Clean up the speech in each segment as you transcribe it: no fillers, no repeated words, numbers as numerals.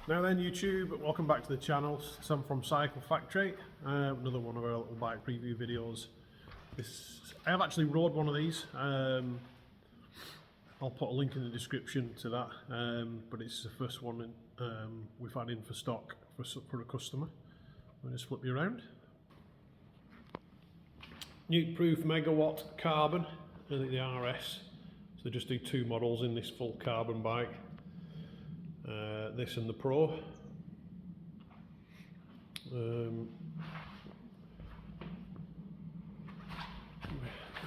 Now then YouTube, welcome back to the channel. Sam from Cycle Factory, another one of our little bike preview videos. I have actually rode one of these. I'll put a link in the description to that, but it's the first one we've had in for stock for a customer. I'll just flip you around. Nukeproof Megawatt Carbon, I think the RS. So they just do two models in this full carbon bike. This and the Pro.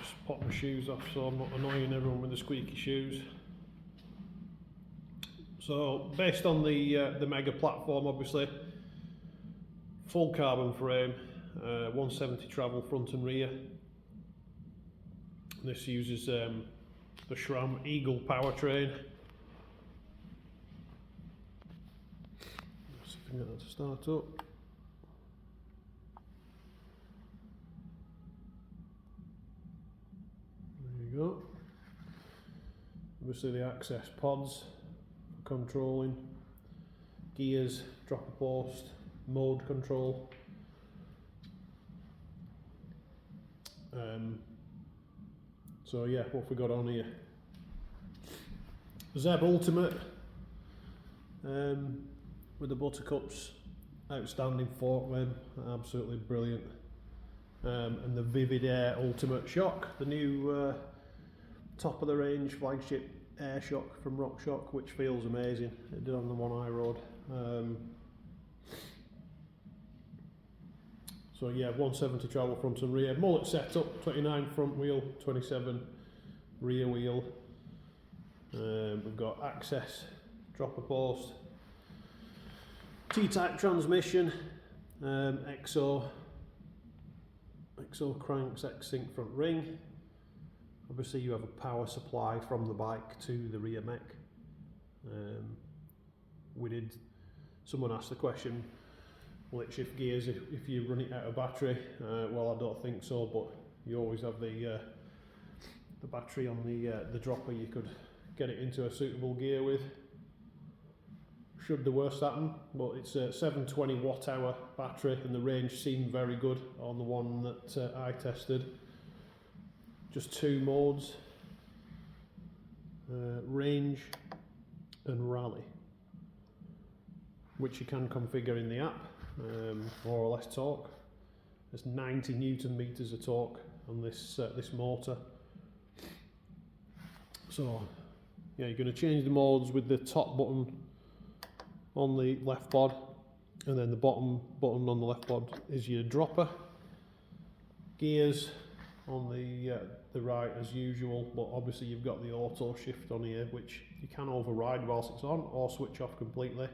Just pop my shoes off so I'm not annoying everyone with the squeaky shoes. So based on the Mega platform, obviously, full carbon frame, 170 travel front and rear. This uses the SRAM Eagle Powertrain. Get that to start up. There you go. Obviously the access pods for controlling, gears, dropper post, mode control. So yeah, what have we got on here? Zeb Ultimate. With the buttercups, outstanding fork limb, absolutely brilliant. And the Vivid Air Ultimate Shock, the new top of the range flagship air shock from RockShox, which feels amazing. It did on the one I rode. So yeah, 170 travel front and rear, mullet setup, 29 front wheel, 27 rear wheel. We've got access, dropper post, T-type transmission, XO cranks, X-Sync front ring. Obviously you have a power supply from the bike to the rear mech. Someone asked the question, will it shift gears if you run it out of battery? Well, I don't think so, but you always have the battery on the dropper. You could get it into a suitable gear with, should the worst happen, but it's a 720 watt hour battery and the range seemed very good on the one that I tested. Just two modes, range and rally, which you can configure in the app, more or less torque. There's 90 Newton meters of torque on this motor. So yeah, you're going to change the modes with the top button on the left pod, and then the bottom button on the left pod is your dropper. Gears on the right as usual, but obviously you've got the auto shift on here, which you can override whilst it's on or switch off completely.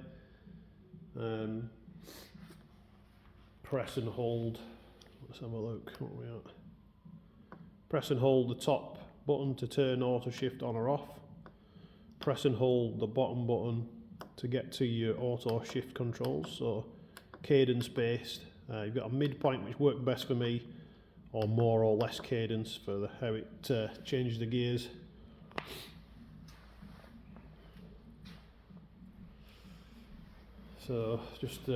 Press and hold, let's have a look, what are we at? Press and hold the top button to turn auto shift on or off. Press and hold the bottom button to get to your auto shift controls, so cadence based. You've got a midpoint which worked best for me, or more or less cadence for how it changes the gears. So just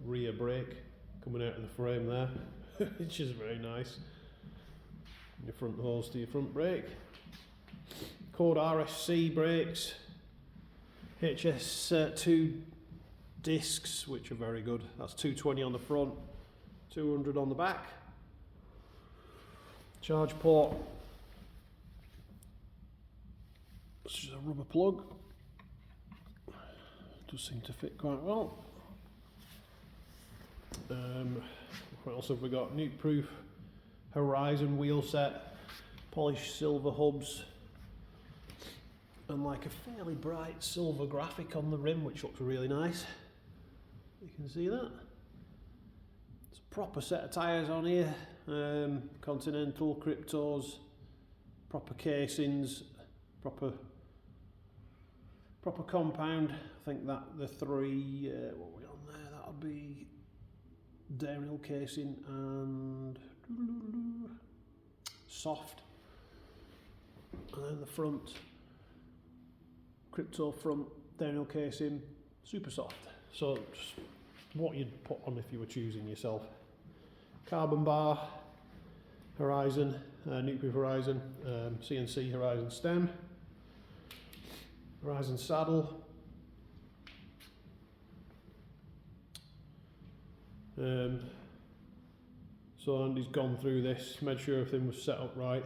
rear brake coming out of the frame there, which is very nice. Your front hose to your front brake. Code RSC brakes. HS2 discs, which are very good. That's 220 on the front, 200 on the back. Charge port. It's just a rubber plug. Does seem to fit quite well. What else have we got? Nukeproof Horizon wheel set, polished silver hubs, and like a fairly bright silver graphic on the rim, which looks really nice. You can see that. It's a proper set of tyres on here. Continental, Cryptos, proper casings, proper compound. I think that the three, what are we on there? That'll be downhill casing and soft. And then the front, Crypto front downhill casing, super soft. So just what you'd put on if you were choosing yourself. Carbon bar, Horizon, Nukeproof Horizon, CNC Horizon stem, Horizon saddle, so Andy's gone through this, made sure everything was set up right.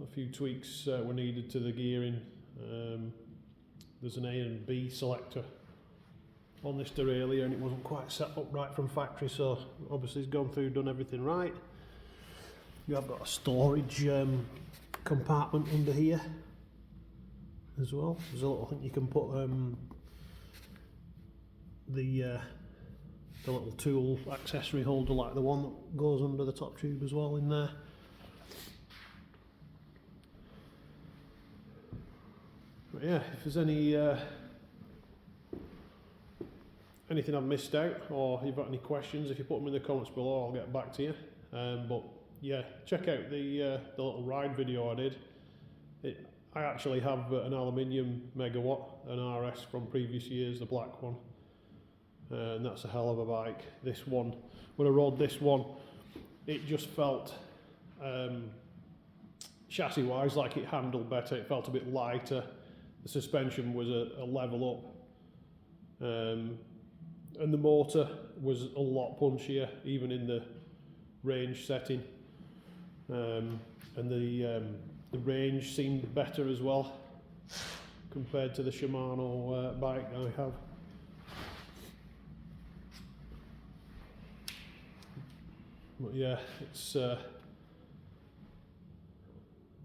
A few tweaks were needed to the gearing. There's an A and B selector on this derailleur and it wasn't quite set up right from factory, so obviously he's gone through, done everything right. You have got a storage compartment under here as well. There's a little thing you can put the little tool accessory holder like the one that goes under the top tube as well in there. But yeah, if there's anything I've missed out or you've got any questions, if you put them in the comments below, I'll get back to you. But yeah, check out the little ride video I did. I actually have an aluminium Megawatt, an RS from previous years, the black one. And that's a hell of a bike. This one, when I rode this one, it just felt chassis wise like it handled better. It felt a bit lighter. The suspension was a level up, and the motor was a lot punchier even in the range setting, and the range seemed better as well compared to the Shimano bike I have. But yeah, it's a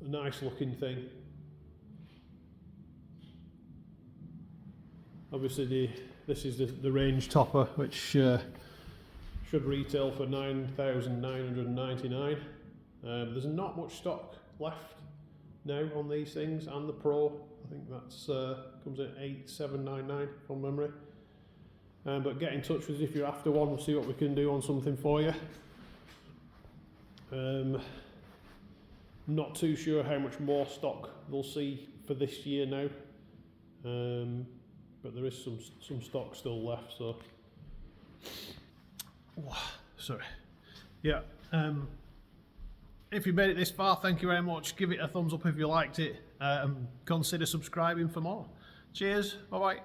nice looking thing. Obviously this is the range topper, which should retail for $9,999. There's not much stock left now on these things, and the Pro, I think that's comes in at $8,799 from memory. But get in touch with us if you're after one. We'll see what we can do on something for you. Not too sure how much more stock we'll see for this year now, but there is some stock still left. So, sorry. Yeah. If you made it this far, thank you very much. Give it a thumbs up if you liked it, and consider subscribing for more. Cheers. Bye bye.